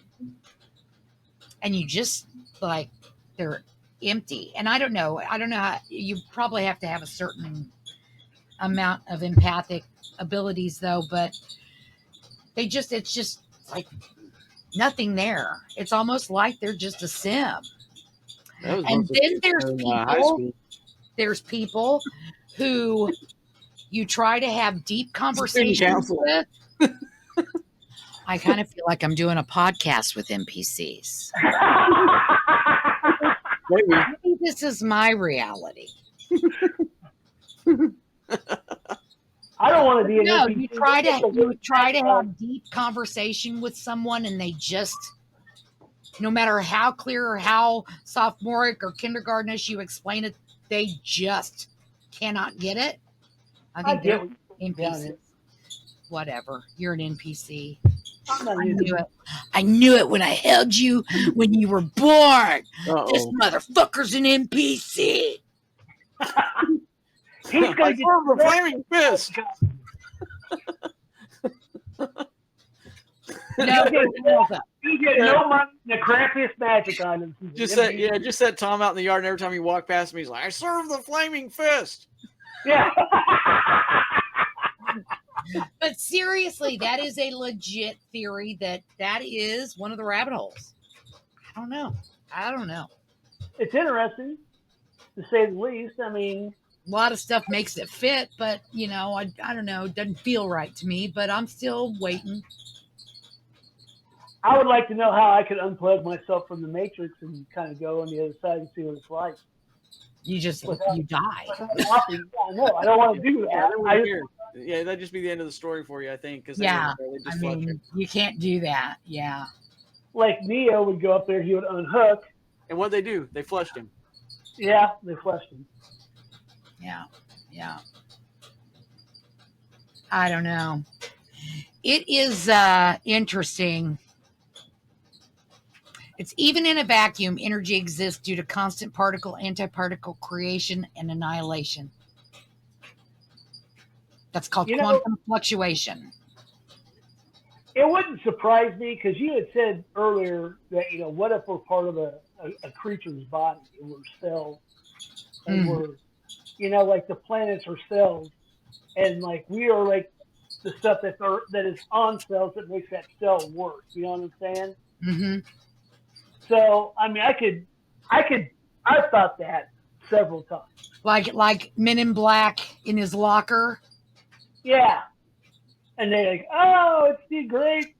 and you just like they're empty, and I don't know how, you probably have to have a certain amount of empathic abilities though, but it's just like nothing there. It's almost like they're just a sim. And then there's people who you try to have deep conversations with. I kind of feel like I'm doing a podcast with NPCs. Maybe this is my reality. I don't want to be an NPC. You try to have deep conversation with someone and they just, no matter how clear or how sophomoric or kindergartenish you explain it, they just cannot get it. I think they're NPCs. Whatever. You're an NPC. I knew it when I held you when you were born. Uh-oh. This motherfucker's an NPC. He's going to get the flaming fist. You get no money, the crappiest magic on him. Just set Tom out in the yard, and every time you walk past him, he's like, "I serve the flaming fist." Yeah. But seriously, that is a legit theory that is one of the rabbit holes. I don't know. It's interesting, to say the least. I mean, a lot of stuff makes it fit, but I don't know. It doesn't feel right to me, but I'm still waiting. I would like to know how I could unplug myself from the Matrix and kind of go on the other side and see what it's like. You die. I know. I don't want to do that. Yeah, that'd just be the end of the story for you, I think. Cause you can't do that. Yeah. Like Neo would go up there, he would unhook. And what'd they do? They flushed him. Yeah, they flushed him. Yeah. I don't know. It is interesting. It's even in a vacuum, energy exists due to constant particle-antiparticle creation and annihilation. That's called quantum fluctuation. It wouldn't surprise me because you had said earlier that, what if we're part of a creature's body and we're cells and we're, like the planets are cells and like we are like the stuff that is on cells that makes that cell work. You know what I'm saying? Mm-hmm. So, I mean, I've thought that several times. Like Men in Black in his locker. Yeah. And they're like, oh, it's the great,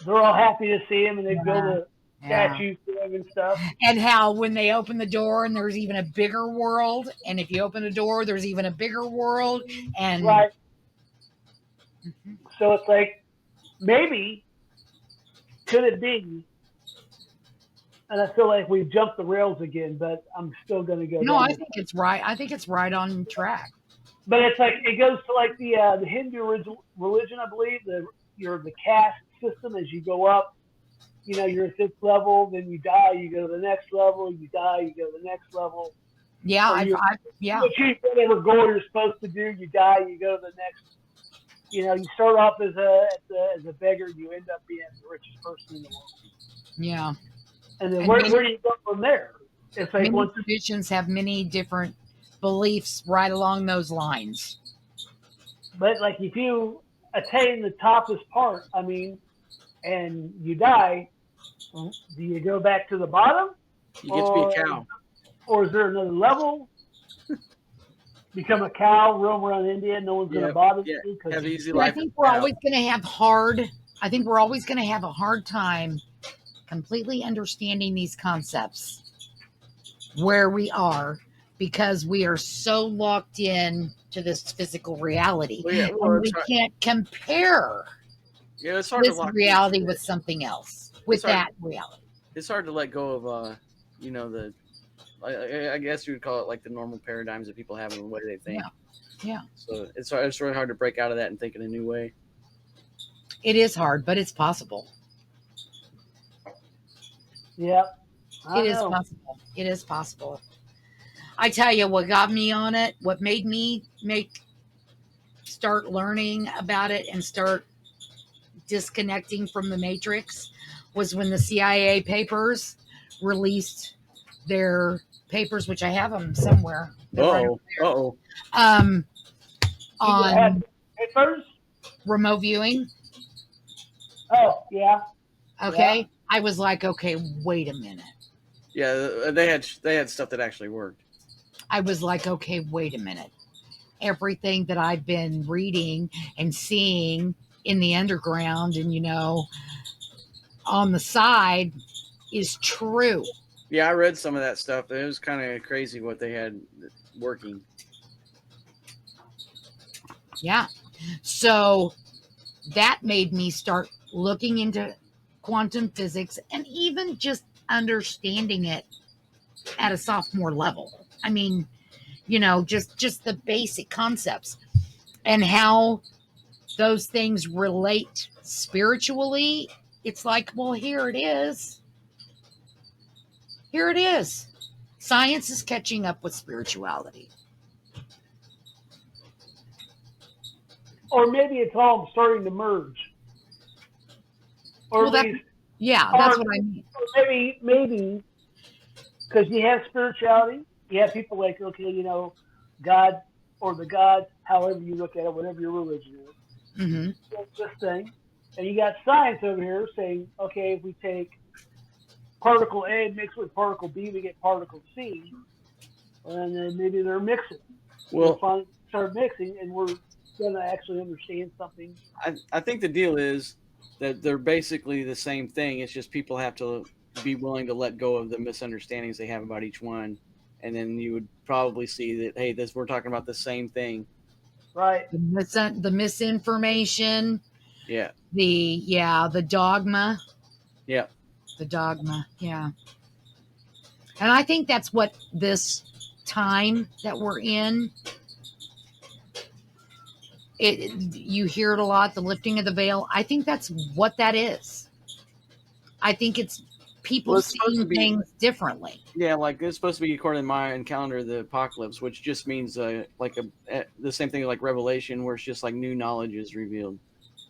They're all happy to see him and they build a statue for him and stuff. And how when they open the door and there's even a bigger world. And if you open a door, there's even a bigger world. And right. Mm-hmm. So it's like, maybe, could it be? And I feel like we've jumped the rails again, but I'm still going to go. No, I think it's right. I think it's right on track. But it's like it goes to like the Hindu religion, I believe. The caste system as you go up. You're at this level, then you die, you go to the next level. You die, you go to the next level. Yeah, You achieve whatever goal you're supposed to do. You die, you go to the next. You start off as a beggar, you end up being the richest person in the world. Yeah. And then where do you go from there? It's like many traditions have many different beliefs right along those lines. But like if you attain the toppest part, I mean, and you die, do you go back to the bottom? You get to be a cow. Or is there another level? Become a cow, roam around India, no one's going to bother you. Have easy life. I think we're always going to have a hard time completely understanding these concepts where we are because we are so locked in to this physical reality. We can't compare it's hard this reality with something else, reality. It's hard to let go of, I guess you would call it like the normal paradigms that people have in the way they think. Yeah. So it's really hard to break out of that and think in a new way. It is hard, but it's possible. Yeah. It is possible. I tell you what got me on it, what made me start learning about it and start disconnecting from the Matrix was when the CIA papers released their papers, which I have them somewhere. On papers? Remote viewing. Oh, yeah. Okay. Yeah. I was like, okay, wait a minute. Yeah, they had stuff that actually worked. I was like, okay, wait a minute. Everything that I've been reading and seeing in the underground and, on the side is true. Yeah, I read some of that stuff. It was kind of crazy what they had working. Yeah. So that made me start looking into quantum physics and even just understanding it at a sophomore level. I mean, just the basic concepts and how those things relate spiritually. It's like, well, here it is. Science is catching up with spirituality. Or maybe it's all starting to merge. Or Well, at least, that's what I mean. Maybe, because you have spirituality, you have people like, okay, you know, God or the gods, however you look at it, whatever your religion is, Mm-hmm. this thing. And you got science over here saying, okay, if we take particle A mixed with particle B, we get particle C. And then maybe they're mixing. Well, we'll start mixing, and we're going to actually understand something. I think the deal is that they're basically the same thing. It's just people have to be willing to let go of the misunderstandings they have about each one. And then you would probably see that, hey, we're talking about the same thing. Right. The misinformation. Yeah. The dogma. Yeah. The dogma. Yeah. And I think that's what this time that we're in, you hear it a lot, the lifting of the veil. I think that's what that is. I think it's people seeing things differently. Yeah, like it's supposed to be, according to Mayan calendar, the apocalypse, which just means the same thing like Revelation, where it's just like new knowledge is revealed.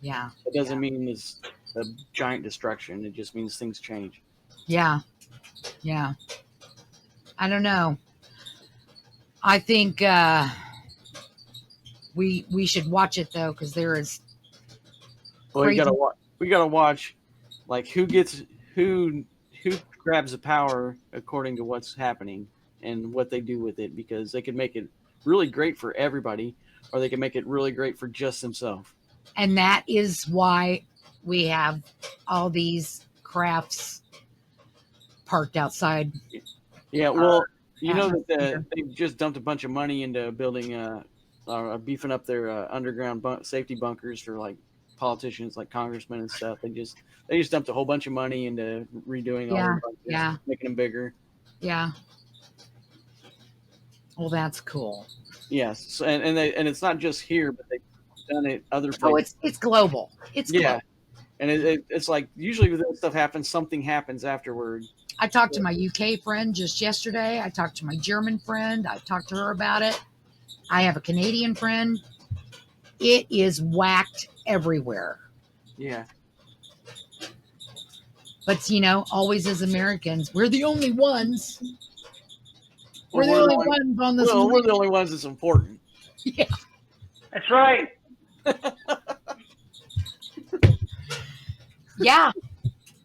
Yeah. It doesn't mean it's a giant destruction. It just means things change. Yeah. Yeah. I don't know. I think we should watch it though, because there is. Well, we gotta watch, like who grabs the power according to what's happening and what they do with it, because they could make it really great for everybody, or they can make it really great for just themselves. And that is why we have all these crafts parked outside. Yeah, well, you know that they just dumped a bunch of money into building beefing up their underground safety bunkers for like politicians, like congressmen and stuff. They just dumped a whole bunch of money into redoing all their bunkers, making them bigger. Yeah. Well, that's cool. Yes, and it's not just here, but they've done it other places. Oh, it's global. Global. And it's like usually when that stuff happens, something happens afterward. I talked to my UK friend just yesterday. I talked to my German friend. I talked to her about it. I have a Canadian friend. It is whacked everywhere. Yeah. But, always as Americans, we're the only ones. We're the only ones on this. Well, we're the only ones that's important. Yeah. That's right. Yeah.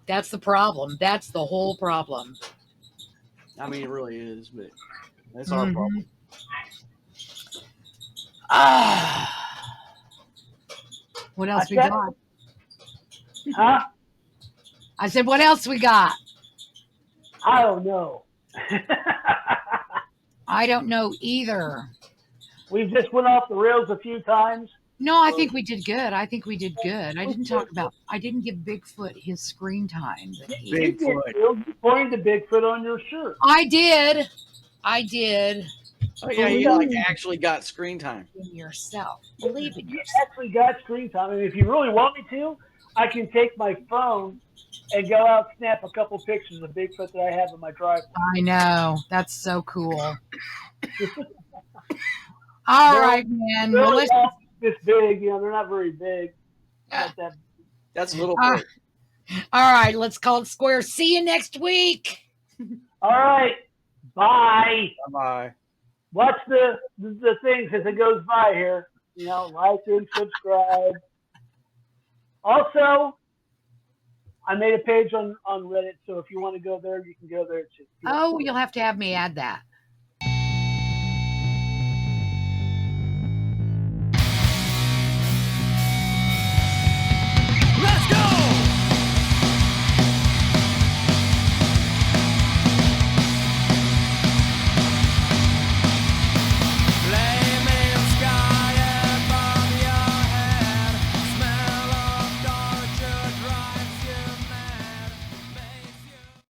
That's the problem. That's the whole problem. I mean, it really is, but that's our problem. What else we got? Huh? I said, what else we got? I don't know. I don't know either. We just went off the rails a few times. No, I think we did good. I didn't give Bigfoot his screen time. Bigfoot. You pointed to Bigfoot on your shirt. I did. Oh yeah, you actually got screen time. In yourself. Believe in yourself. You actually got screen time. And if you really want me to, I can take my phone and go out and snap a couple pictures of Bigfoot that I have in my driveway. I know. That's so cool. All right, man. Well, let's this big, they're not very big. That's a little big. All right, let's call it square. See you next week. All right. Bye. Bye. Watch the things as it goes by here. Like and subscribe. Also, I made a page on Reddit, so if you want to go there, you can go there too. Oh, you'll have to have me add that.